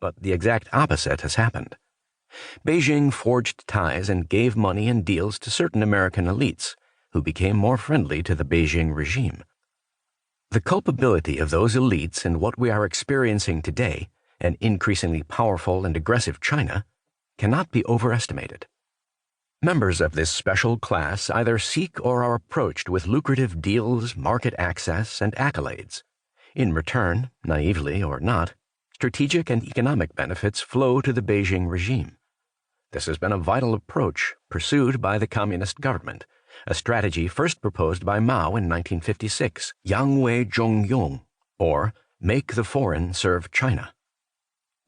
but the exact opposite has happened. Beijing forged ties and gave money and deals to certain American elites, who became more friendly to the Beijing regime. The culpability of those elites in what we are experiencing today, an increasingly powerful and aggressive China, cannot be overestimated. Members of this special class either seek or are approached with lucrative deals, market access, and accolades. In return, naively or not, strategic and economic benefits flow to the Beijing regime. This has been a vital approach pursued by the communist government, a strategy first proposed by Mao in 1956, Yang Wei Zhong Yong, or Make the Foreign Serve China.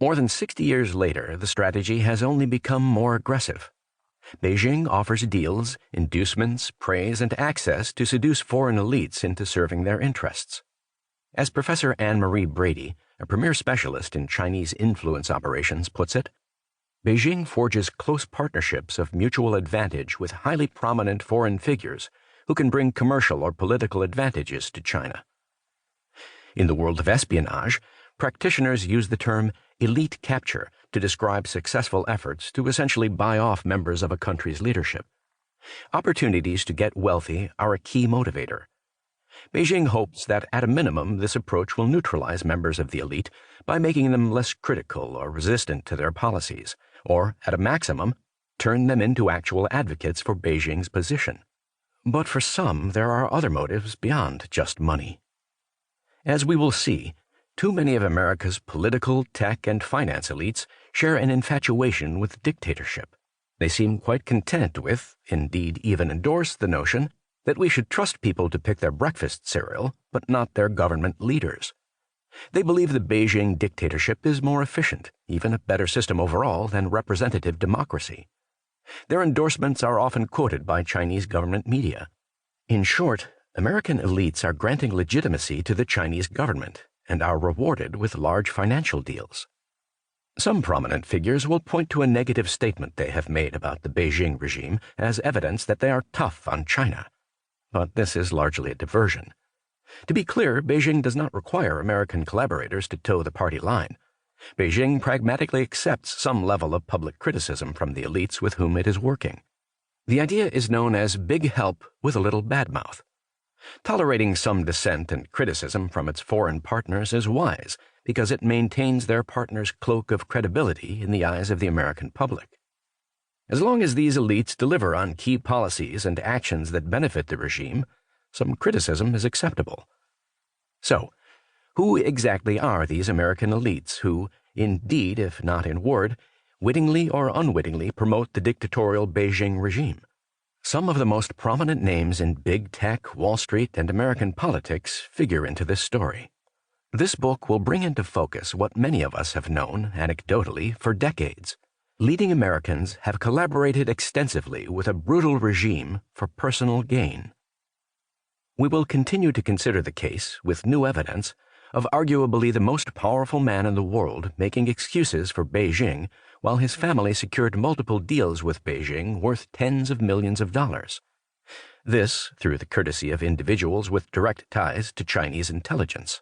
More than 60 years later, the strategy has only become more aggressive. Beijing offers deals, inducements, praise, and access to seduce foreign elites into serving their interests. As Professor Anne-Marie Brady, a premier specialist in Chinese influence operations, puts it, Beijing forges close partnerships of mutual advantage with highly prominent foreign figures who can bring commercial or political advantages to China. In the world of espionage, practitioners use the term elite capture to describe successful efforts to essentially buy off members of a country's leadership. Opportunities to get wealthy are a key motivator. Beijing hopes that at a minimum this approach will neutralize members of the elite by making them less critical or resistant to their policies, or, at a maximum, turn them into actual advocates for Beijing's position. But for some, there are other motives beyond just money. As we will see, too many of America's political, tech, and finance elites share an infatuation with dictatorship. They seem quite content with, indeed even endorse, the notion that we should trust people to pick their breakfast cereal, but not their government leaders. They believe the Beijing dictatorship is more efficient, even a better system overall than representative democracy. Their endorsements are often quoted by Chinese government media. In short, American elites are granting legitimacy to the Chinese government and are rewarded with large financial deals. Some prominent figures will point to a negative statement they have made about the Beijing regime as evidence that they are tough on China. But this is largely a diversion. To be clear, Beijing does not require American collaborators to toe the party line. Beijing pragmatically accepts some level of public criticism from the elites with whom it is working. The idea is known as big help with a little badmouth. Tolerating some dissent and criticism from its foreign partners is wise because it maintains their partners' cloak of credibility in the eyes of the American public. As long as these elites deliver on key policies and actions that benefit the regime, some criticism is acceptable. So, who exactly are these American elites who, in deed if not in word, wittingly or unwittingly promote the dictatorial Beijing regime? Some of the most prominent names in big tech, Wall Street, and American politics figure into this story. This book will bring into focus what many of us have known, anecdotally, for decades. Leading Americans have collaborated extensively with a brutal regime for personal gain. We will continue to consider the case, with new evidence, of arguably the most powerful man in the world making excuses for Beijing while his family secured multiple deals with Beijing worth tens of millions of dollars. This through the courtesy of individuals with direct ties to Chinese intelligence.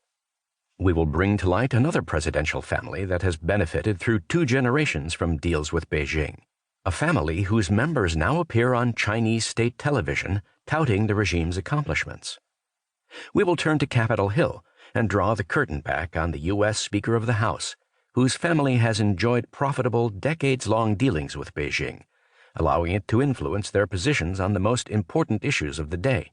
We will bring to light another presidential family that has benefited through 2 generations from deals with Beijing, a family whose members now appear on Chinese state television touting the regime's accomplishments. We will turn to Capitol Hill and draw the curtain back on the U.S. Speaker of the House, whose family has enjoyed profitable decades-long dealings with Beijing, allowing it to influence their positions on the most important issues of the day.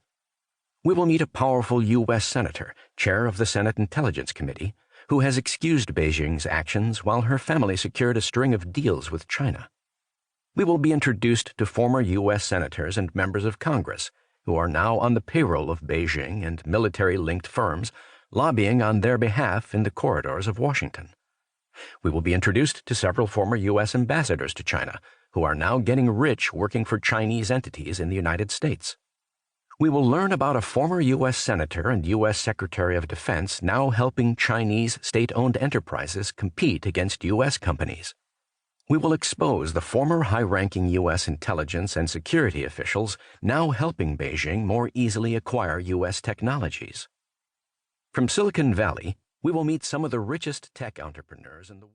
We will meet a powerful U.S. Senator, chair of the Senate Intelligence Committee, who has excused Beijing's actions while her family secured a string of deals with China. We will be introduced to former U.S. senators and members of Congress, who are now on the payroll of Beijing and military-linked firms, lobbying on their behalf in the corridors of Washington. We will be introduced to several former U.S. ambassadors to China, who are now getting rich working for Chinese entities in the United States. We will learn about a former U.S. Senator and U.S. Secretary of Defense now helping Chinese state-owned enterprises compete against U.S. companies. We will expose the former high-ranking U.S. intelligence and security officials now helping Beijing more easily acquire U.S. technologies. From Silicon Valley, we will meet some of the richest tech entrepreneurs in the world.